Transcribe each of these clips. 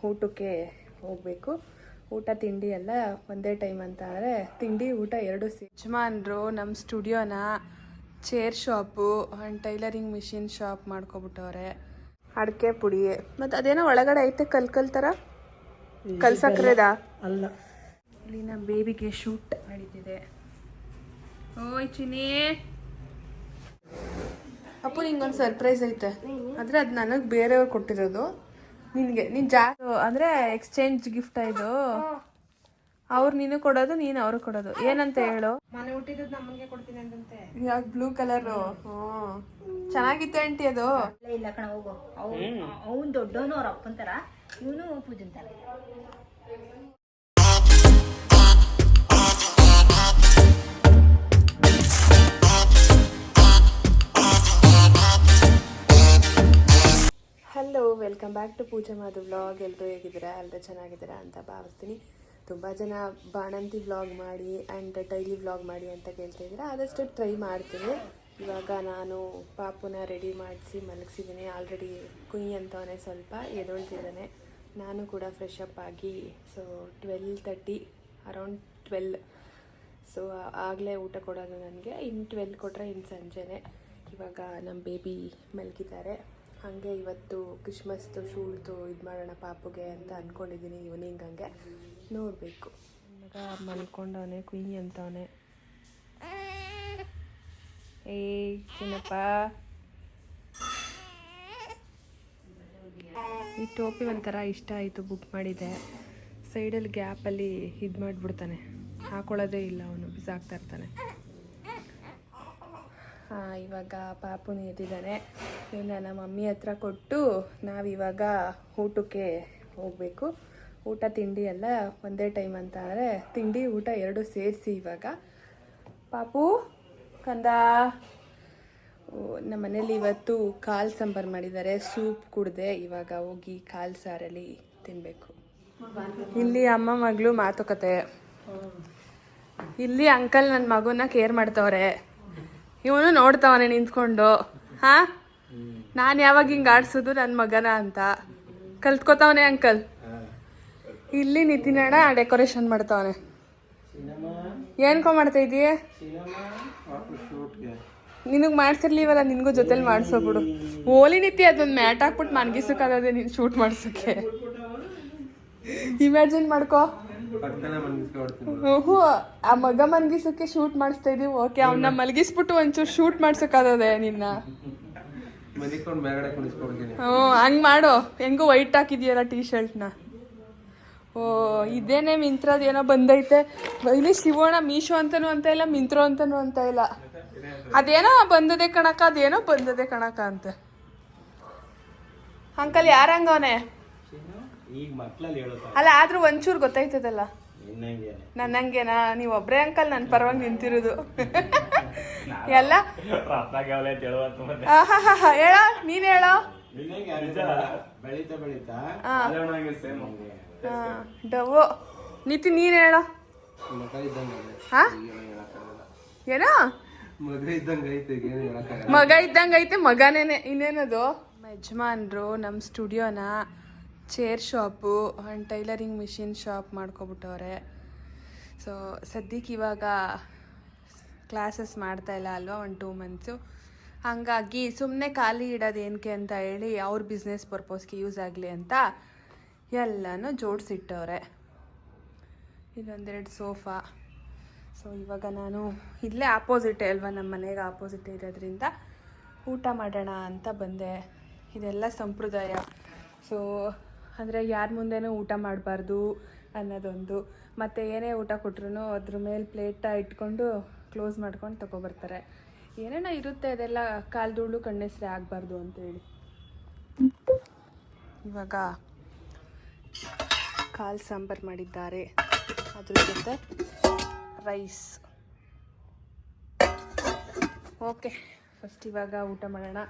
ಊಟಕ್ಕೆ ಹೋಗಬೇಕು. ಊಟ ತಿಂಡಿ ಎಲ್ಲ ಒಂದೇ ಟೈಮ್ ಅಂತ ಅಂದರೆ ತಿಂಡಿ ಊಟ ಎರಡು ಯಜಮಾನ್ರು ನಮ್ಮ ಸ್ಟುಡಿಯೋನ chair shop and tailoring machine shop ಮಾಡ್ಕೊಬಿಟ್ಟವ್ರೆ. ಅಡಿಕೆ ಪುಡಿ ಮತ್ತು ಅದೇನೋ ಒಳಗಡೆ ಐತೆ ಕಲ್ ಥರ ಕಲ್ಸಕ್ರೆದ ಅಲ್ಲ. ಇಲ್ಲಿ ನಮ್ಮ ಬೇಬಿಗೆ ಶೂಟ್ ನಡೀತಿದೆ. ಓಯ್ ಚಿನಿ ಅಪ್ಪು ನಿಂಗೊಂದು ಸರ್ಪ್ರೈಸ್ ಐತೆ. ಆದರೆ ಅದು ನನಗೆ ಬೇರೆಯವ್ರು ಕೊಟ್ಟಿರೋದು, ನಿನಗೆ ನೀನು ಅಂದರೆ ಎಕ್ಸ್ಚೇಂಜ್ ಗಿಫ್ಟ್ ಇದು. ಅವ್ರು ನೀನು ಕೊಡೋದು, ನೀನು ಅವ್ರು ಕೊಡೋದು. ಏನಂತ ಹೇಳು? ಮನೆ ಹುಟ್ಟಿದ್ದು ನಮ್ಮನಿಗೆ ಕೊಡ್ತೀನಿ ಅಂತಂತೆ. ಯಾಕೆ ಬ್ಲೂ ಕಲರು? ಚೆನ್ನಾಗಿತ್ತು ಆಂಟಿ ಅದು. ಇಲ್ಲ ಕಣ ಹೋಗು. ಅವ್ನು ದೊಡ್ಡವನು ಅವ್ರ ಅಪ್ಪನ ಥರ, ಇವನು ಪೂಜನ್ ಥರ. Hello, welcome back to Pooja Madhu vlog. ಎಲ್ಲರೂ ಹೇಗಿದ್ದೀರಾ? ಎಲ್ಲರೂ ಚೆನ್ನಾಗಿದ್ದೀರಾ ಅಂತ ಭಾವಿಸ್ತೀನಿ. ತುಂಬ ಜನ ಬಾಣಂತಿ ವ್ಲಾಗ್ ಮಾಡಿ ಆ್ಯಂಡ್ ಡೈಲಿ ವ್ಲಾಗ್ ಮಾಡಿ ಅಂತ ಕೇಳ್ತಾ ಇದ್ದೀರಾ. ಆದಷ್ಟು ಟ್ರೈ ಮಾಡ್ತೀನಿ. ಇವಾಗ ನಾನು ಪಾಪುನ ರೆಡಿ ಮಾಡಿಸಿ ಮಲಗಿಸಿದ್ದೀನಿ. ಆಲ್ರೆಡಿ ಕುಯ್ ಅಂತವನೇ, ಸ್ವಲ್ಪ ಎದೊಳ್ತಿದ್ದಾನೆ. ನಾನು ಕೂಡ ಫ್ರೆಶ್ ಅಪ್ ಆಗಿ ಸೊ 12:30 ಅರೌಂಡ್ 12. ಸೊ ಆಗಲೇ ಊಟ ಕೊಡೋದು ನನಗೆ. ಇನ್ನು 12 ಕೊಟ್ಟರೆ ಇನ್ನು ಸಂಜೆನೆ. ಇವಾಗ ನಮ್ಮ ಬೇಬಿ ಮಲಗಿದ್ದಾರೆ. ಹಾಗೆ ಇವತ್ತು ಕ್ರಿಸ್ಮಸ್ದು ಶೂಲ್ದು ಇದು ಮಾಡೋಣ ಪಾಪುಗೆ ಅಂತ ಅಂದ್ಕೊಂಡಿದ್ದೀನಿ. ಈವ್ನಿಂಗ್ ಹಂಗೆ ನೋಡಬೇಕು. ಮಗ ಮಲ್ಕೊಂಡವನೆ, ಕುಯ್ ಅಂತವನೆ. ಏಯ್ ಚಿನ್ನಪ್ಪ, ಈ ಟೋಪಿ ಒಂಥರ ಇಷ್ಟ ಆಯಿತು, ಬುಕ್ ಮಾಡಿದ್ದೆ. ಸೈಡಲ್ಲಿ ಗ್ಯಾಪಲ್ಲಿ ಇದು ಮಾಡಿಬಿಡ್ತಾನೆ, ಹಾಕೊಳ್ಳೋದೇ ಇಲ್ಲ ಅವನು, ಬಿಸಾಕ್ತಾ ಇರ್ತಾನೆ. ಇವಾಗ ಪಾಪುನಿ ಎದ್ದಿದ್ದಾನೆ. ಇವನ್ನ ನಮ್ಮ ಮಮ್ಮಿ ಹತ್ರ ಕೊಟ್ಟು ನಾವಿವಾಗ ಊಟಕ್ಕೆ ಹೋಗಬೇಕು. ಊಟ ತಿಂಡಿ ಎಲ್ಲ ಒಂದೇ ಟೈಮ್ ಅಂತ ಅಂದರೆ ತಿಂಡಿ ಊಟ ಎರಡು ಸೇರಿಸಿ ಇವಾಗ. ಪಾಪು ಕಂದ, ನಮ್ಮ ಮನೇಲಿ ಇವತ್ತು ಕಾಳು ಸಾಂಬಾರು ಮಾಡಿದ್ದಾರೆ. ಸೂಪ್ ಕುಡಿದೆ. ಇವಾಗ ಹೋಗಿ ಕಾಳು ಸಾರಲ್ಲಿ ತಿನ್ನಬೇಕು. ಇಲ್ಲಿ ಅಮ್ಮ ಮಗಳು ಮಾತುಕತೆ. ಇಲ್ಲಿ ಅಂಕಲ್ ನನ್ನ ಮಗುನ ಕೇರ್ ಮಾಡ್ತವ್ರೆ. ಇವನು ನೋಡ್ತಾವನೆ ನಿಂತ್ಕೊಂಡು. ಹಾಂ, ನಾನು ಯಾವಾಗ ಹಿಂಗೆ ಆಡ್ಸೋದು ನನ್ನ ಮಗನ ಅಂತ ಕಲ್ತ್ಕೋತಾವನೆ ಅಂಕಲ್. ಇಲ್ಲಿ ನಿತಿನಣ್ಣ ಡೆಕೋರೇಷನ್ ಮಾಡ್ತಾವನೆ. ಏನ್ಕೊ ಮಾಡ್ತಾ ಇದೀಯ? ನಿನಗೆ ಮಾಡ್ಸಿರ್ಲಿವಲ್ಲ, ನಿನಗೂ ಜೊತೆಲಿ ಮಾಡಿಸೋಬಿಡು. ಓಲಿ ನಿತಿ ಅದೊಂದು ಮ್ಯಾಟ್ ಹಾಕ್ಬಿಟ್ಟು ಮನ್ಗಿಸೋಕ್ಕಾಗದೆ ನೀನು ಶೂಟ್ ಮಾಡ್ಸೋಕ್ಕೆ. ಇಮ್ಯಾಜಿನ್ ಮಾಡ್ಕೋ. ಹ್ಞೂ, ಆ ಮಗ ಮನ್ಗಿಸೋಕ್ಕೆ ಶೂಟ್ ಮಾಡಿಸ್ತಾ ಇದೀವಿ. ಓಕೆ, ಅವನ್ನ ಮಲಗಿಸ್ಬಿಟ್ಟು ಒಂಚೂರು ಶೂಟ್ ಮಾಡ್ಸೋಕ್ಕಾಗದೆ ನಿನ್ನ. ಹ್ಞೂ, ಹಂಗೆ ಮಾಡು. ಹೆಂಗೂ ವೈಟ್ ಹಾಕಿದ್ಯಲ್ಲ ಟೀ ಶರ್ಟ್ನ. ಓ, ಇದೇನೇ ಮಿಂತ್ರದ್ದು ಏನೋ ಬಂದೈತೆ. ಇಲ್ಲಿ ಶಿವೋಣ ಮೀಶೋ ಅಂತನೂ ಅಂತ ಇಲ್ಲ, ಮಿಂತ್ರೋ ಅಂತನೂ ಅಂತ ಇಲ್ಲ. ಅದೇನೋ ಬಂದದೆ ಕಣಕ, ಅದೇನೋ ಬಂದದೆ ಕಣಕ ಅಂತ. ಅಂಕಲ್ ಯಾರಂಗವನೆ? ಅಲ್ಲ, ಆದ್ರೂ ಒಂಚೂರು ಗೊತ್ತಾಯ್ತದಲ್ಲ. ನನ್ನಂಗೆನಾ? ನೀವು ಒಬ್ರೇ ಅಂಕಲ್ ನನ್ನ ಪರವಾಗಿ ನಿಂತಿರೋದು. ಎಲ್ಲ ಹೇಳ, ನೀನ್ ಹೇಳೋ. ಡವ್ವು ನೀತಿ, ನೀನ್ ಹೇಳೋ. ಏನೋ ಮಗ ಇದ್ದಂಗೈತೆ, ಮಗನೇನೆ, ಇನ್ನೇನದು. ಯಜಮಾನ್ರು ನಮ್ಮ ಸ್ಟುಡಿಯೋನ chair shop and tailoring machine shop ಮಾಡ್ಕೊಬಿಟ್ಟವ್ರೆ. ಸೊ ಸದ್ಯಕ್ಕೆ ಇವಾಗ ಕ್ಲಾಸಸ್ ಮಾಡ್ತಾಯಿಲ್ಲ ಅಲ್ವಾ, 1-2 ಮಂತ್ಸು. ಹಾಗಾಗಿ ಸುಮ್ಮನೆ ಖಾಲಿ ಇಡೋದು ಏನಕ್ಕೆ ಅಂತ ಹೇಳಿ ಅವ್ರ ಬಿಸ್ನೆಸ್ ಪರ್ಪಸ್ಗೆ ಯೂಸ್ ಆಗಲಿ ಅಂತ ಎಲ್ಲನೂ ಜೋಡಿಸಿಟ್ಟವ್ರೆ. ಇದೊಂದೆರಡು ಸೋಫಾ. ಸೊ ಇವಾಗ ನಾನು ಇಲ್ಲೇ ಆಪೋಸಿಟೇ ಅಲ್ವಾ, ನಮ್ಮ ಮನೆಗೆ ಆಪೋಸಿಟೇ ಇರೋದ್ರಿಂದ ಊಟ ಮಾಡೋಣ ಅಂತ ಬಂದೆ. ಇದೆಲ್ಲ ಸಂಪ್ರದಾಯ. ಸೊ ಅಂದರೆ ಯಾರ ಮುಂದೆನೂ ಊಟ ಮಾಡಬಾರ್ದು ಅನ್ನೋದೊಂದು. ಮತ್ತು ಏನೇ ಊಟ ಕೊಟ್ರು ಅದ್ರ ಮೇಲೆ ಪ್ಲೇಟ ಇಟ್ಕೊಂಡು ಕ್ಲೋಸ್ ಮಾಡ್ಕೊಂಡು ತೊಗೊಬರ್ತಾರೆ. ಏನೇನೋ ಇರುತ್ತೆ, ಅದೆಲ್ಲ ಕಾಲು ಧೂಳು ಕಣ್ಣೆಸರೆ ಆಗಬಾರ್ದು ಅಂತೇಳಿ. ಇವಾಗ ಕಾಳು ಸಾಂಬಾರು ಮಾಡಿದ್ದಾರೆ, ಅದ್ರ ಜೊತೆ ರೈಸ್. ಓಕೆ, ಫಸ್ಟ್ ಇವಾಗ ಊಟ ಮಾಡೋಣ.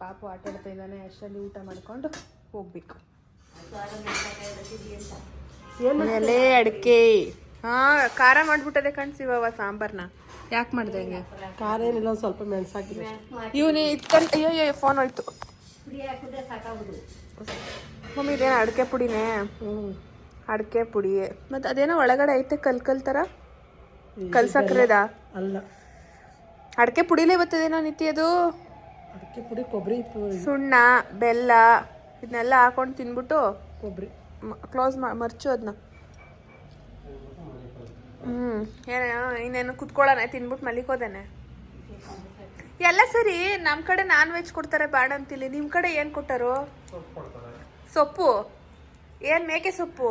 ಪಾಪು ಆಟ ಆಡ್ತಾ ಇದ್ದಾನೆ, ಅಷ್ಟರಲ್ಲಿ ಊಟ ಮಾಡ್ಕೊಂಡು ಹೋಗ್ಬೇಕು. ಎಲೆ ಅಡಿಕೆ. ಹಾಂ, ಖಾರ ಮಾಡಿಬಿಟ್ಟದೆ ಕಾಣಿಸಿವ ಸಾಂಬಾರನ್ನ. ಯಾಕೆ ಮಾಡಿದೆ ಹಿಂಗೆ? ಖಾರ ಏನಿಲ್ಲ, ಒಂದು ಸ್ವಲ್ಪ ಮೆಣಸಾಕಿದೆ. ಇವನು ಇಟ್ಕೊಂಡು ಅಯ್ಯೋ ಫೋನ್ ಹೋಯ್ತು. ಪುಡಿ ಹಾಕಿದ್ರೆ ಸಾಕಾಗೋದು. ಮಮ್ಮಿ ಇದೇನು ಅಡಿಕೆ ಪುಡಿನೇ? ಹ್ಞೂ ಅಡಿಕೆ ಪುಡಿ. ಮತ್ತು ಅದೇನೋ ಒಳಗಡೆ ಐತೆ ಕಲ್ ಥರ ಕಲ್ ಸಕ್ಕರೆದಾ? ಅಲ್ಲ, ಅಡಿಕೆ ಪುಡಿಲೇ ಬರ್ತದೇನೋ ನಿತ್ಯ ಅದು. ಅಡಿಕೆ ಪುಡಿ, ಕೊಬ್ಬರಿ, ಸುಣ್ಣ, ಬೆಲ್ಲ ಇದನ್ನೆಲ್ಲ ಹಾಕೊಂಡು ತಿನ್ಬಿಟ್ಟು ಕೊಬ್ಬರಿ ಕ್ಲೋಸ್ ಮರ್ಚು ಅದನ್ನ. ಇನ್ನೇನು ಕುತ್ಕೊಳ್ಳೋಣ, ತಿನ್ಬಿಟ್ಟು ಮಲಿಕೋದೇನೆ. ಎಲ್ಲ ಸರಿ. ನಮ್ಮ ಕಡೆ ನಾನ್ ವೆಜ್ ಕೊಡ್ತಾರೆ ಬಾಣಂತಿಲಿ, ನಿಮ್ಮ ಕಡೆ ಏನು ಕೊಟ್ಟರು? ಸೊಪ್ಪು. ಏನು ಮೇಕೆ ಸೊಪ್ಪು?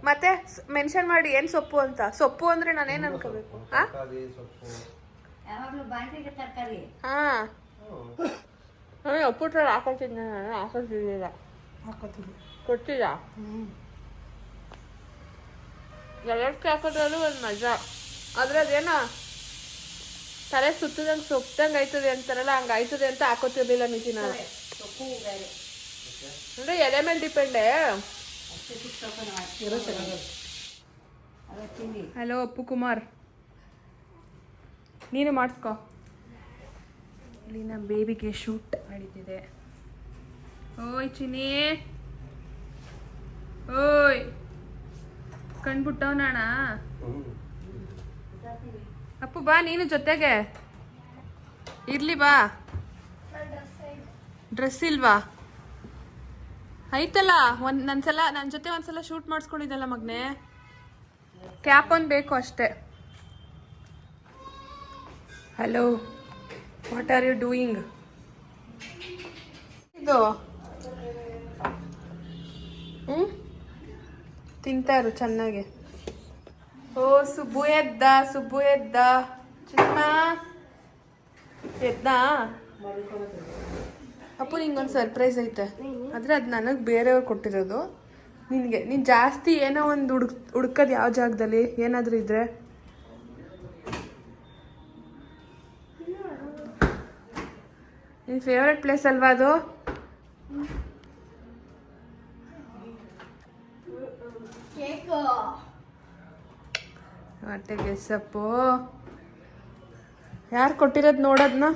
ಮತ್ತೆ ಮೆನ್ಷನ್ ಮಾಡಿ ಏನು ಸೊಪ್ಪು ಅಂತ. ಸೊಪ್ಪು ಅಂದ್ರೆ ನಾನೇನು ಅನ್ಕೋಬೇಕು? ಯಾವಾಗಲೂ ಬಾಂಡ್ರಿಗೆ ತರಕಾರಿ. ಹಾಂ ನನಗೆ ಒಪ್ಪುಟ್ರೆ ಹಾಕೊಳ್ತಿದ್ದೆ, ನಾನು ಹಾಕೊಳ್ತಿದ್ದಿಲ್ಲ. ಹಾಕೋತೀವಿ, ಕೊಟ್ಟಿಲ್ಲ. ಎಲ್ಲಕ್ಕೆ ಹಾಕೋದ್ರಲ್ಲೂ ಒಂದು ಮಜಾ. ಆದರೆ ಅದೇನೋ ತಲೆ ಸುತ್ತದಂಗೆ ಸೊಪ್ಪದಂಗೆ ಆಯ್ತದೆ ಅಂತಾರಲ್ಲ, ಹಂಗೆ ಆಯ್ತದೆ ಅಂತ ಹಾಕೋತಿರ್ಲಿಲ್ಲ ನಿಜ. ನಾನು ಸೊಪ್ಪು ಬೇರೆ ಅಂದರೆ ಎಲೆ ಮೇಲೆ ಡಿಪೆಂಡೇ. ಹಲೋ ಅಪ್ಪು ಕುಮಾರ್, ನೀನು ಮಾಡಿಸ್ಕೊ. ಇಲ್ಲಿ ನಮ್ಮ ಬೇಬಿಗೆ ಶೂಟ್ ನಡೀತಿದೆ. ಓಯ್ ಚಿನಿ, ಓಯ್ ಕಣ್ಬಿಟ್ಟವನಣ್ಣ. ಅಪ್ಪು ಬಾ ನೀನು ಜೊತೆಗೆ. ಇರ್ಲಿ ಬಾ. ಡ್ರೆಸ್ ಇಲ್ವಾ? ಐತಲ್ಲ, ನನ್ನ ಜೊತೆ ಒಂದ್ಸಲ ಶೂಟ್ ಮಾಡಿಸ್ಕೊಂಡಿದ್ದಲ್ಲ ಮಗನೇ. ಕ್ಯಾಪ್ ಒಂದು ಬೇಕು ಅಷ್ಟೇ. Hello, what are you doing? ಇದು ತಿಂತಾ ಇರು ಚೆನ್ನಾಗಿ. ಓ ಸುಬ್ಬು ಎದ್ದ, ಸುಬ್ಬು ಎದ್ದ. ಚಿನ್ನ ಎದ್ದ. ಅಪ್ಪು ನಿಂಗೊಂದು ಸರ್ಪ್ರೈಸ್ ಐತೆ, ಆದರೆ ಅದು ನನಗೆ ಬೇರೆಯವ್ರು ಕೊಟ್ಟಿರೋದು. ನಿನಗೆ ನೀನು ಜಾಸ್ತಿ ಏನೋ ಒಂದು ಹುಡ್ಕೋದು ಯಾವ ಜಾಗದಲ್ಲಿ ಏನಾದರೂ ಇದ್ರೆ. ನಿನ್ನ ಫೇವ್ರೆಟ್ ಪ್ಲೇಸ್ ಅಲ್ವಾ ಅದು? ಹೊಟ್ಟೆ ಗೆಸಪ್ಪು. ಯಾರು ಕೊಟ್ಟಿರೋದು ನೋಡೋದನ್ನ?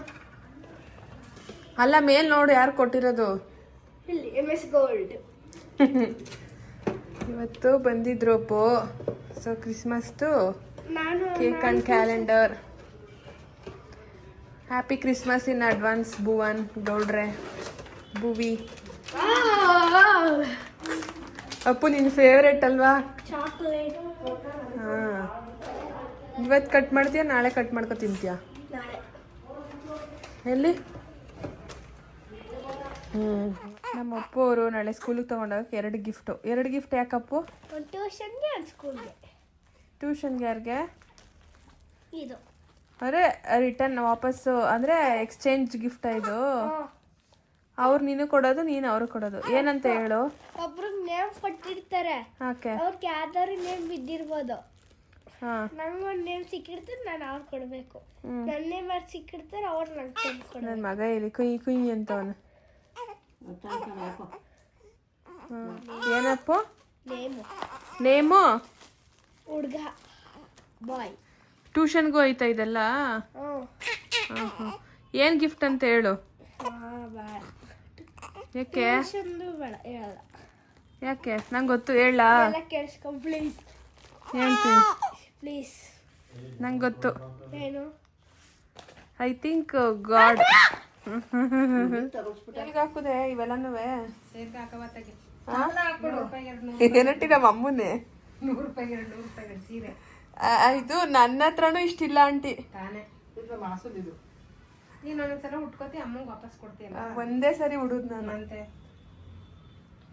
ಅಲ್ಲ, ಮೇಲ್ ನೋಡು ಯಾರು ಕೊಟ್ಟಿರೋದು. MS Gold. ಇವತ್ತು ಬಂದಿದ್ರು ಅಪ್ಪು. ಸೊ ಕ್ರಿಸ್ಮಸ್ದು ನಾನು cake and calendar. Happy Christmas in advance Bhuvan ಗೌಡ್ರೆ, ಭುವಿ. ಅಪ್ಪು ನಿನ್ನ ಫೇವ್ರೆಟ್ ಅಲ್ವಾ? ಚಾಕ್ಲೇಟ್. ಹಾಂ, ಇವತ್ತು ಕಟ್ ಮಾಡ್ತೀಯಾ ನಾಳೆ ಕಟ್ ಮಾಡ್ಕೊ ತಿಂತೀಯಾ? ನಾಳೆ. ಎಲ್ಲಿ? ನಮ್ಮ ಅಪ್ಪು ಅವರು ನಾಳೆ ಸ್ಕೂಲಿಗೆ ತೊಗೊಂಡಾಗ ಎರಡು ಗಿಫ್ಟ್. ಯಾಕಪ್ಪು? ಒಂದು ಟ್ಯೂಷನ್ಗೆ, ಒಂದು ಸ್ಕೂಲ್ಗೆ. ಟ್ಯೂಷನ್ಗೆ ಯಾರಿಗೆ? ಇದು ಅರೆ ರಿಟರ್ನ್ ವಾಪಸ್ಸು ಅಂದರೆ ಎಕ್ಸ್ಚೇಂಜ್ ಗಿಫ್ಟ್ ಇದು. ಅವ್ರು ನೀನು ಕೊಡೋದು, ನೀನು ಅವ್ರಿಗೆ ಕೊಡೋದು. ಏನಂತ ಹೇಳು? ಒಬ್ರಿಗೆ ನೇಮ್ ಕೊಟ್ಟಿರ್ತಾರೆ, ಓಕೆ. ಅವ್ರಿಗೆ ಯಾವ್ದಾದ್ರು ನೇಮ್ ಬಿದ್ದಿರ್ಬೋದು. ಹಾಂ, ನಂಗೊಂದು ನೇಮ್ ಸಿಕ್ಕಿರ್ತದೆ, ನಾನು ಅವ್ರು ಕೊಡಬೇಕು. ನನ್ನ ನೇಮ್ ಯಾರು ಸಿಕ್ಕಿರ್ತಾರೆ ಅವ್ರು ನಂಗೆ ಕೊಡ್ಬೇಕು. ನನ್ನ ಮಗ ಇಲ್ಲಿ ಕುಯ್ ಕುಯ್ ಅಂತವನು. ಏನಪ್ಪ ನೇಮು? ಹುಡುಗ, ಬಾಯ್. ಟ್ಯೂಷನ್ಗೂ ಐತಾ ಇದೆಲ್ಲ? ಏನು ಗಿಫ್ಟ್ ಅಂತ ಹೇಳು. ಯಾಕೆ? ಬೇಡ ಹೇಳಲ್ಲ. ಯಾಕೆ? ನಂಗೆ ಗೊತ್ತು, ಹೇಳಾ? ಕೇಳಿಸ್ಕೊ ಪ್ಲೀಸ್. ಹೇಳ್ತೀನಿ ಪ್ಲೀಸ್. ನಂಗೆ ಗೊತ್ತು. ಏನು? I think god. ಹಾಕುದೆ ಇವೆಲ್ಲನೂ ಏನಟ್ಟಿ ನಮ್ಮ ಅಮ್ಮನೇ. 100 ರೂಪಾಯಿಗೆ 200 ರೂಪಾಯಿಗೆ ಸೀರೆ. ಇದು ನನ್ನ ಹತ್ರನೂ ಇಷ್ಟಿಲ್ಲ ಆಂಟಿ. ತಾನೇ ನೀನು ಒಂದೊಂದ್ಸಲ ಉಟ್ಕೋತಿ, ಅಮ್ಮಂಗೆ ವಾಪಸ್ ಕೊಡ್ತೀನಿ. ಒಂದೇ ಸರಿ ಉಡುದ್ ನಾನು. ಅಂತೆ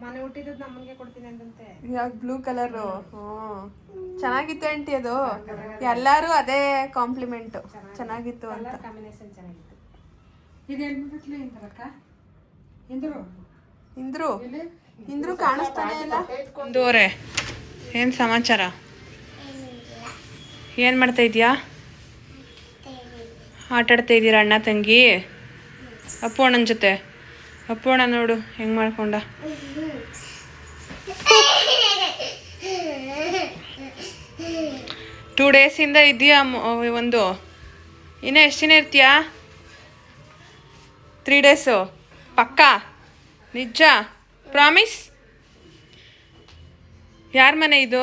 ಮನೆ ಹುಟ್ಟಿದ್ದು ನಮ್ಮಂಗೆ ಕೊಡ್ತೀನಿ ಅಂತಂತೆ. ಯಾವ್ದು ಬ್ಲೂ ಕಲರು? ಚೆನ್ನಾಗಿತ್ತು ಆಂಟಿ ಅದು. ಎಲ್ಲಾರು ಅದೇ ಕಾಂಪ್ಲಿಮೆಂಟ್, ಚೆನ್ನಾಗಿತ್ತು ಅಂತ. ಕಾಂಬಿನೇಷನ್ ಚೆನ್ನಾಗಿತ್ತು. ಇದು ಹೇಳ್ಬಿಟ್ಲಿ ಇಂದ್ರಕ್ಕ. ಇಂದ್ರು ಕಾಣಿಸ್ತಾನೆ ಇಲ್ಲ. ಒಂದೂವರೆ. ಏನು ಸಮಾಚಾರ? ಏನು ಮಾಡ್ತಾ ಇದೀಯಾ? ಆಟಾಡ್ತಾ ಇದ್ದೀರಾ ಅಣ್ಣ ತಂಗಿ? ಅಪ್ಪು ಅಣ್ಣನ ಜೊತೆ. ಅಪ್ಪು ಅಣ್ಣ ನೋಡು ಹೆಂಗೆ ಮಾಡ್ಕೊಂಡ. ಟೂ ಡೇಸಿಂದ ಇದೆಯಾ ಒಂದು? ಇನ್ನೂ ಎಷ್ಟು ದಿನ ಇರ್ತೀಯಾ? 3 ಡೇಸು ಪಕ್ಕಾ ನಿಜ ಪ್ರಾಮಿಸ್. ಯಾರ ಮನೆ ಇದು?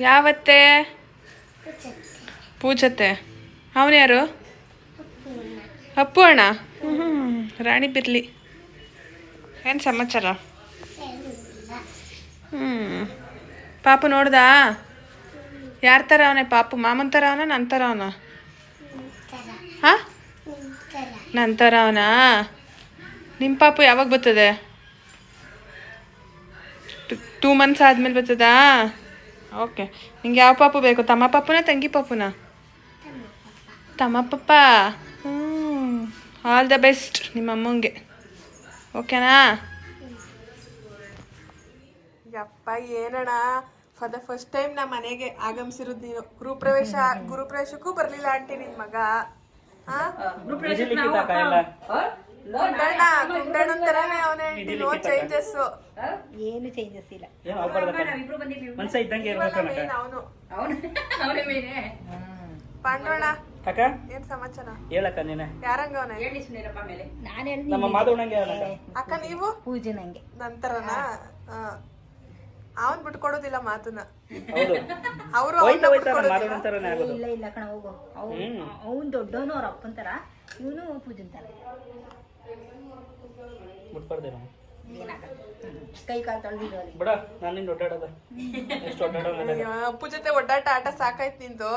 ಯಾವತ್ತೆ? ಪೂಜತೆ. ಅವನು ಯಾರು? ಅಪ್ಪು ಅಣ್ಣ. ರಾಣಿ ಬಿರ್ಲಿ. ಏನು ಸಮಾಚಾರ? ಪಾಪು ನೋಡ್ದಾ? ಯಾರ ಥರ ಅವನೇ ಪಾಪು? ಮಾಮನ ಥರ ಅವನ ನನ್ನ ಥರ ಅವನ? ಹಾಂ, ನನ್ನ ಥರ ಅವನಾ? ನಿಮ್ಮ ಪಾಪು ಯಾವಾಗ ಬರ್ತದೆ? 2 ಮಂತ್ಸ್ ಆದಮೇಲೆ ಬರ್ತದಾ? ಓಕೆ. ನಿಂಗೆ ಯಾವ ಪಾಪು ಬೇಕು? ತಮ್ಮ ಪಾಪುನ ತಂಗಿ ಪಾಪುನ? ತಮ್ಮ ಪಪ್ಪ. ಆಲ್ ದ ಬೆಸ್ಟ್ ನಿಮ್ಮ ಅಮ್ಮಂಗೆ. ಓಕೆನಾ? ಯಪ್ಪ ಏನಣ್ಣ, ಫಾರ್ ದ ಫಸ್ಟ್ ಟೈಮ್ ನಮ್ಮ ಮನೆಗೆ ಆಗಮಿಸಿರೋದು ನೀನು. ಗುರುಪ್ರವೇಶಕ್ಕೂ ಬರಲಿಲ್ಲ ಆಂಟಿ ನಿನ್ನ ಮಗ. ಕುಂಡಣ್ಣ ಥರನೇ ಅವನೇ ಆಂಟಿ. No changes. ಏನು ಚೇಂಜಸ್ ಇಲ್ಲ. ಪಾಂಡವಣ್ಣ ಅಕ್ಕ ಏನ್ ಸಮಾಚಾರ? ಹೇಳಕ್ಕ ನೀನೆ. ಯಾರಂಗ ಅವನೇ? ನಾನು ನಮ್ಮ ಮಾಧವಣ್ಣಂಗೆ ಅಕ್ಕ ನೀವು ಪೂಜೆ ನಂಗೆ ನಂತರನಾ? ಅವನ್ ಬಿಟ್ಕೊಡೋದಿಲ್ಲ ಮಾತನ್ನ. ಹೌದು, ಅವರು ಹೋಯ್ತಾ ಹೋಯ್ತಾ ನಮ್ಮ ಮಾಧವಣ್ಣನ ಥರನೇ ಆಗೋದು. ಇಲ್ಲ ಇಲ್ಲ ಕಣ ಹೋಗು. ಅವ್ನು ದೊಡ್ಡವನು ಅವ್ರ ಅಪ್ಪನ ಥರ, ಇವನು ಪೂಜನ್ ಥರ. ಬಿಟ್ಬಾರ್ದೆ ನಾವು. ಏನಾಗಲ್ಲ, ಕೈ ಕಾಲು ತೊಳೆದಿದ್ದು ಅಲ್ಲಿ ಬಿಡ. ನಾನಿಂದ ಒಡ್ಡಾಡೋದ ಎಷ್ಟು ಒಡ್ಡಾಡೋಣ. ಅಪ್ಪು ಜೊತೆ ಒಡ್ಡಾಟ ಆಟ ಸಾಕಾಯ್ತು ನಿಂದು.